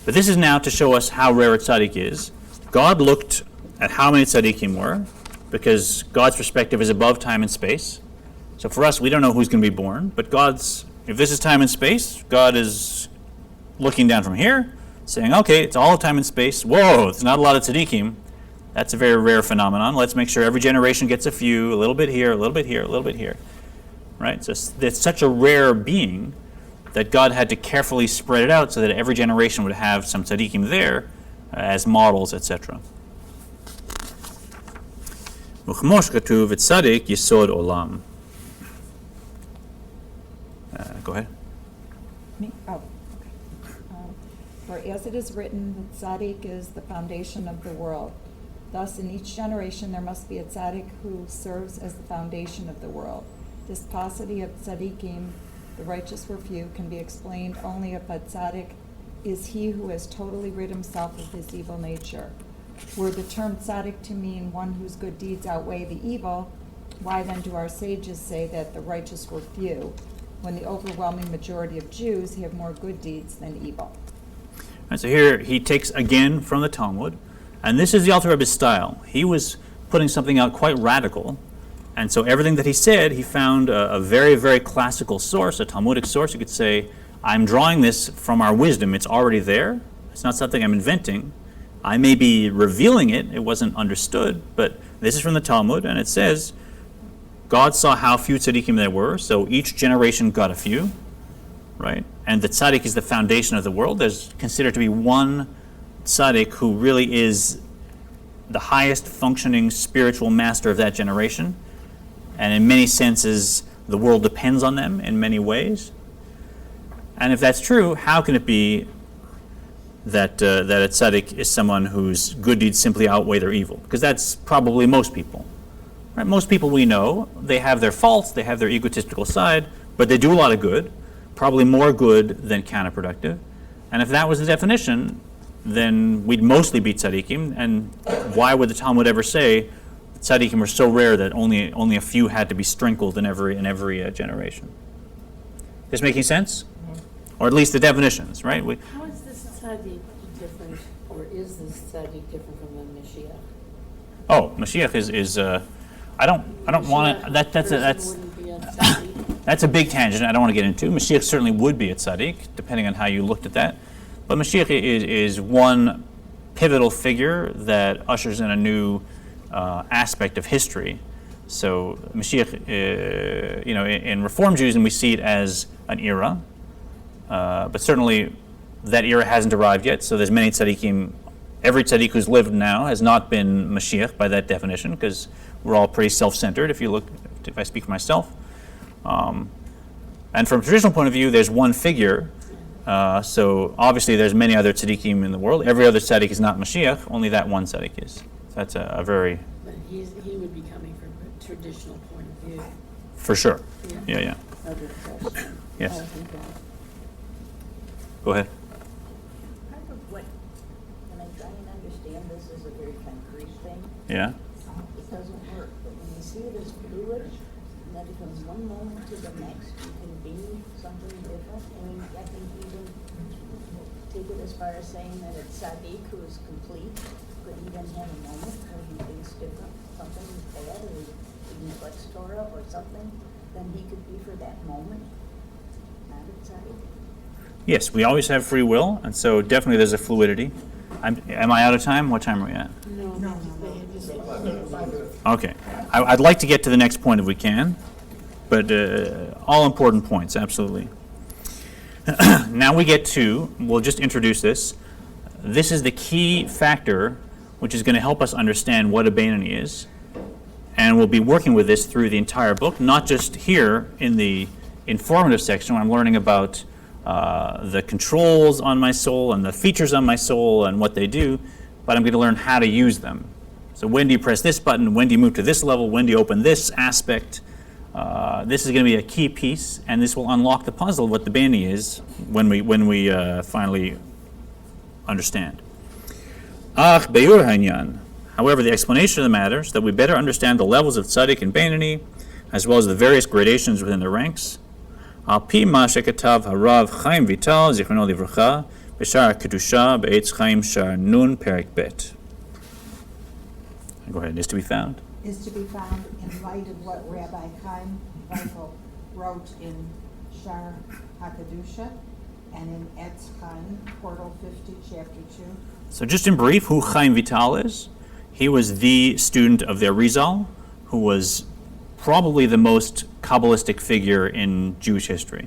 But this is now to show us how rare a tzaddik is. God looked at how many tzaddikim were, because God's perspective is above time and space. So for us, we don't know who's going to be born, but if this is time and space, God is looking down from here, saying, okay, it's all time and space. Whoa, it's not a lot of tzaddikim. That's a very rare phenomenon. Let's make sure every generation gets a few, a little bit here, a little bit here, a little bit here. Right? So it's such a rare being that God had to carefully spread it out so that every generation would have some tzaddikim there as models, etc. וכמו שכתוב, וצדיק יסוד עולם. Go ahead. For as it is written, the tzaddik is the foundation of the world. Thus, in each generation there must be a tzaddik who serves as the foundation of the world. This paucity of tzaddikim, the righteous were few, can be explained only if a tzaddik is he who has totally rid himself of his evil nature. Were the term tzaddik to mean one whose good deeds outweigh the evil, why then do our sages say that the righteous were few, when the overwhelming majority of Jews have more good deeds than evil? And so here he takes again from the Talmud, and this is the Alter Rebbe's style. He was putting something out quite radical, and so everything that he said, he found a very, very classical source, a Talmudic source. You could say, I'm drawing this from our wisdom. It's already there. It's not something I'm inventing. I may be revealing it. It wasn't understood, but this is from the Talmud, and it says, God saw how few tzaddikim there were, so each generation got a few, right? And the tzaddik is the foundation of the world. There's considered to be one tzaddik who really is the highest functioning spiritual master of that generation. And in many senses, the world depends on them in many ways. And if that's true, how can it be that a tzaddik is someone whose good deeds simply outweigh their evil? Because that's probably most people. Right? Most people we know, they have their faults, they have their egotistical side, but they do a lot of good, probably more good than counterproductive. And if that was the definition, then we'd mostly be tzaddikim. And why would the Talmud ever say tzaddikim were so rare that only a few had to be sprinkled in every generation? This making sense? Or at least the definitions, right? How is this tzaddik different, or is this tzaddik different from the Mashiach? Oh, Mashiach is I don't want to. That's a big tangent. I don't want to get into. Mashiach certainly would be a tzaddik, depending on how you looked at that. But Mashiach is one pivotal figure that ushers in a new aspect of history. So Mashiach, in Reform Judaism, we see it as an era, but certainly that era hasn't arrived yet. So there's many tzaddikim. Every tzaddik who's lived now has not been Mashiach by that definition, because we're all pretty self-centered. If I speak for myself, and from a traditional point of view, there's one figure. So obviously, there's many other tzaddikim in the world. Every other tzaddik is not Mashiach. Only that one tzaddik is. So that's a very. But he would be coming from a traditional point of view. For sure. Yeah. Other question. Yes. Oh, okay. Go ahead. Part of what, when I try and understand this as a very concrete thing, Yeah. it doesn't work. But when you see it as fluid, and that becomes one moment to the next, you can be something different. I mean, I think even take it as far as saying that a tzaddik who is complete could even have a moment where he thinks different, something is bad, or he neglects Torah or something, then he could be for that moment not a tzaddik. Yes, we always have free will, and so definitely there's a fluidity. Am I out of time? What time are we at? No. Okay. I'd like to get to the next point if we can, but all important points, absolutely. Now we get to, we'll just introduce this. This is the key factor which is going to help us understand what a benoni is, and we'll be working with this through the entire book, not just here in the informative section when I'm learning about the controls on my soul and the features on my soul and what they do, but I'm going to learn how to use them. So when do you press this button? When do you move to this level? When do you open this aspect? This is going to be a key piece, and this will unlock the puzzle of what the benoni is when we finally understand. However, the explanation of the matter is that we better understand the levels of tzaddik and benoni, as well as the various gradations within the ranks. Al pi ma shekatav harav Chaim Vital zichrono livracha b'shar kedusha be'etz Chaim shar nun perik bet. Go ahead. Is to be found. Is to be found in light of what Rabbi Chaim Vital wrote in Shar HaKadusha and in Etz Chaim, Portal 50, Chapter 2. So just in brief, who Chaim Vital is, he was the student of the Arizal, who was probably the most kabbalistic figure in Jewish history.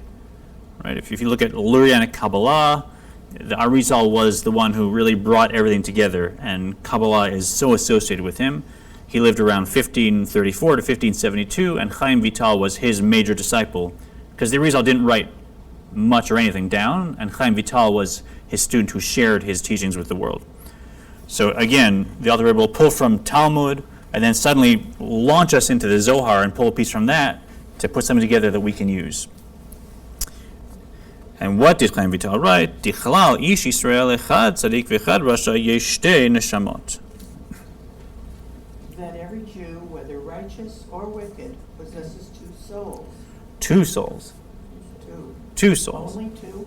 Right? If you look at Lurianic Kabbalah, the Arizal was the one who really brought everything together, and Kabbalah is so associated with him. He lived around 1534 to 1572, and Chaim Vital was his major disciple, because the Arizal didn't write much or anything down, and Chaim Vital was his student who shared his teachings with the world. So again, the author will pull from Talmud, and then suddenly launch us into the Zohar and pull a piece from that to put something together that we can use. And what did Chaim Vital write? Dichalal ish Yisrael echad tzadik v'echad rasha yesh shtei neshamot. That every Jew, whether righteous or wicked, possesses two souls. Two souls. Two souls. Only two?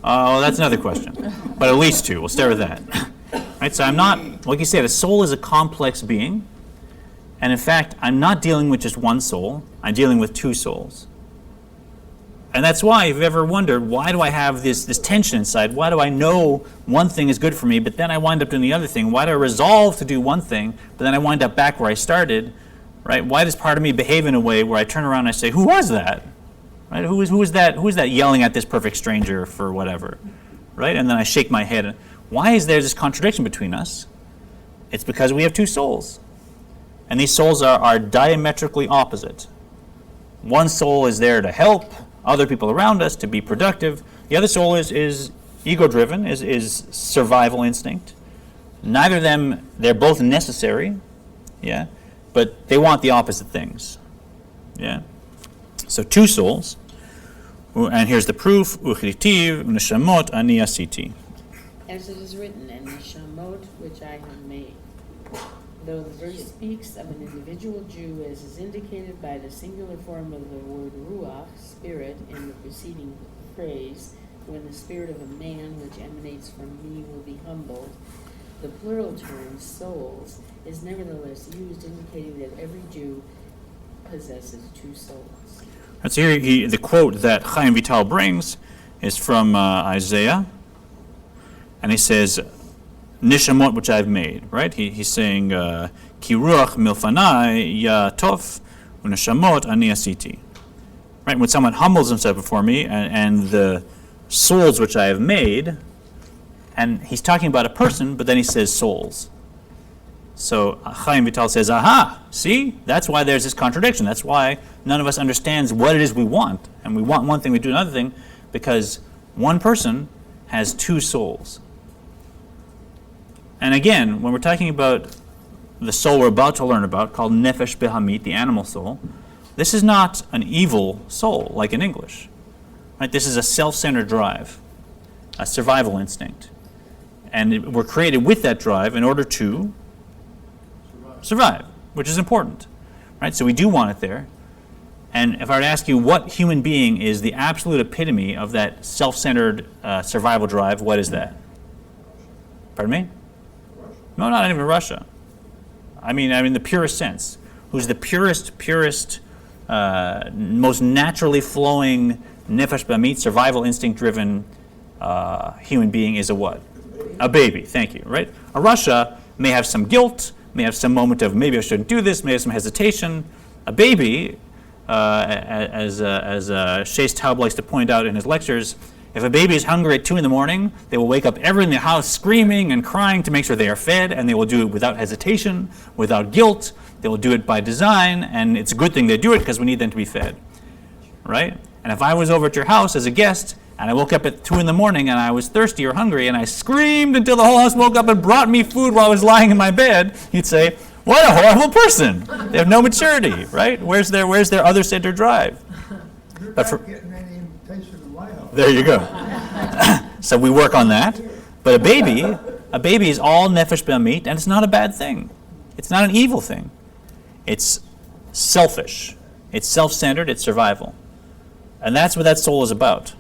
Oh, that's another question. But at least two. We'll start with that. Right, so I'm not, like you said, a soul is a complex being. And in fact, I'm not dealing with just one soul. I'm dealing with two souls. And that's why, if you've ever wondered, why do I have this tension inside? Why do I know one thing is good for me, but then I wind up doing the other thing? Why do I resolve to do one thing, but then I wind up back where I started? Right? Why does part of me behave in a way where I turn around and I say, who was that? Right? Who is that yelling at this perfect stranger for whatever? Right? And then I shake my head. Why is there this contradiction between us? It's because we have two souls. And these souls are diametrically opposite. One soul is there to help other people around us, to be productive. The other soul is ego-driven, is survival instinct. Neither of them, they're both necessary, yeah, but they want the opposite things, yeah. So two souls. And here's the proof, Uchritiv, Neshamot, Ani Asiti. As it is written, and Neshamot which I have made. Though the verse speaks of an individual Jew, as is indicated by the singular form of the word ruach, spirit, in the preceding phrase, when the spirit of a man which emanates from me will be humbled, the plural term, souls, is nevertheless used, indicating that every Jew possesses two souls. And so here the quote that Chaim Vital brings is from Isaiah, and he says, Nishamot which I've made, right? He's saying, Ki ruach milfanai yatof u'neshamot ani asiti. Right? When someone humbles himself before me, and the souls which I have made, and he's talking about a person, but then he says souls. So Chaim Vital says, aha, see? That's why there's this contradiction. That's why none of us understands what it is we want. And we want one thing, we do another thing, because one person has two souls. And again, when we're talking about the soul we're about to learn about, called Nefesh Behamit, the animal soul, this is not an evil soul, like in English. Right? This is a self-centered drive, a survival instinct. And we're created with that drive in order to survive, which is important. Right? So we do want it there. And if I were to ask you what human being is the absolute epitome of that self-centered survival drive, what is that? Pardon me? No, not even Russia. I mean the purest sense. Who's the purest, most naturally flowing, nefesh b'amit, survival instinct-driven human being is a what? A baby, thank you, right? A Russia may have some guilt, may have some moment of maybe I shouldn't do this, may have some hesitation. A baby, as Shays Taub likes to point out in his lectures, if a baby is hungry at 2 a.m, they will wake up everyone in the house screaming and crying to make sure they are fed, and they will do it without hesitation, without guilt. They will do it by design, and it's a good thing they do it because we need them to be fed, right? And if I was over at your house as a guest, and I woke up at 2 a.m. and I was thirsty or hungry, and I screamed until the whole house woke up and brought me food while I was lying in my bed, you'd say, what a horrible person. They have no maturity, right? Where's their other-centered drive? But for, there you go. So we work on that. But a baby is all nefesh be'amit, and it's not a bad thing. It's not an evil thing. It's selfish. It's self-centered. It's survival. And that's what that soul is about.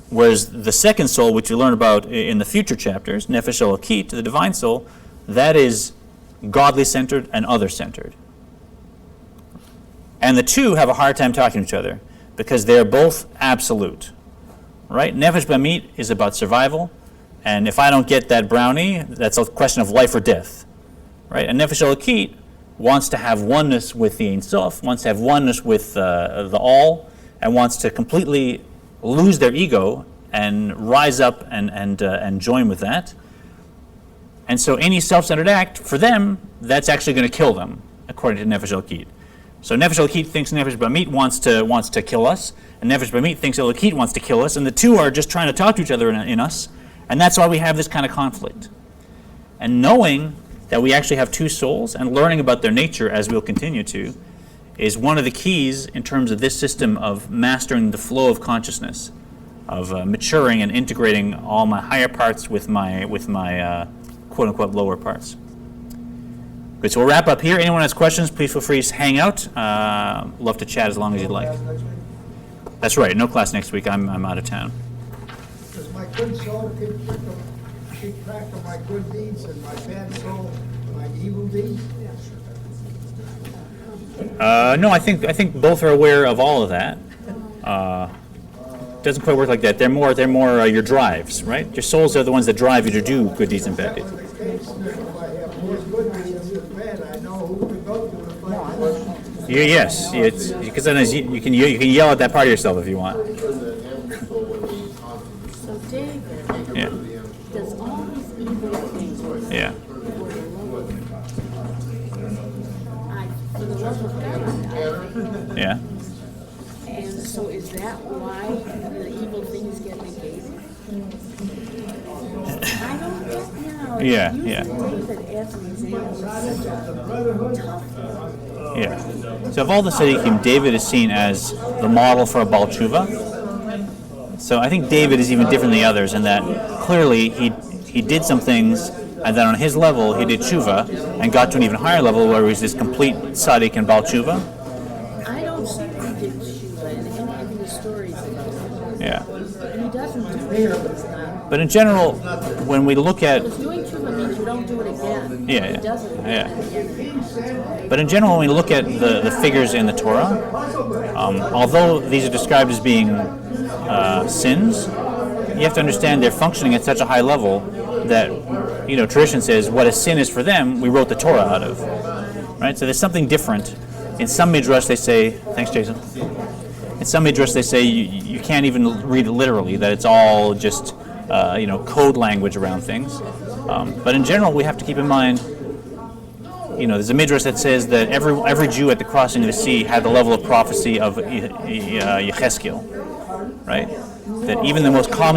Whereas the second soul, which you learn about in the future chapters, nefesh elokit, the divine soul, that is godly-centered and other-centered. And the two have a hard time talking to each other, because they're both absolute, right? Nefesh b'amit is about survival, and if I don't get that brownie, that's a question of life or death, right? And Nefesh elokit wants to have oneness with the Ein Sof, wants to have oneness with the All, and wants to completely lose their ego and rise up and join with that. And so any self-centered act, for them, that's actually going to kill them, according to Nefesh elokit. So Nefesh elokit thinks Nefesh b'amit wants to kill us, and Nefesh b'amit thinks elokit wants to kill us, and the two are just trying to talk to each other in us, and that's why we have this kind of conflict. And knowing that we actually have two souls and learning about their nature, as we'll continue to, is one of the keys in terms of this system of mastering the flow of consciousness, of maturing and integrating all my higher parts with my quote-unquote lower parts. Good, so we'll wrap up here. Anyone has questions, please feel free to hang out. Love to chat as long as you'd like. That's right, no class next week. I'm out of town. Does my good soul keep track of my good deeds and my bad soul, my evil deeds? No, I think both are aware of all of that. Doesn't quite work like that. They're more your drives, right? Your souls are the ones that drive you to do good deeds and bad deeds. Yes, it's because then you can yell at that part of yourself if you want. So David, Yeah. does all these evil things Yeah. for the love of God, Yeah. and so is that why the evil things get negated? I don't get now. Yeah, Using yeah. David as an example is such a tough one. Yeah. So of all the tzaddikim, David is seen as the model for a Baal Tshuva. So I think David is even different than the others in that clearly he did some things, and then on his level he did tshuva and got to an even higher level where he's this complete tzaddik and Baal tshuva. I don't see that he did tshuva in any of his stories about him. Yeah. And he doesn't do tshuva, it's not. But in general, when we look at Because doing tshuva means you don't do it again. Yeah, He does it again and again and again. But in general, when we look at the figures in the Torah, although these are described as being sins, you have to understand they're functioning at such a high level that, tradition says what a sin is for them, we wrote the Torah out of. Right? So there's something different. In some midrash they say, thanks Jason, in some midrash they say you can't even read it literally, that it's all just code language around things. But in general, we have to keep in mind, there's a midrash that says that every Jew at the crossing of the sea had the level of prophecy of Yechezkel, right? That even the most common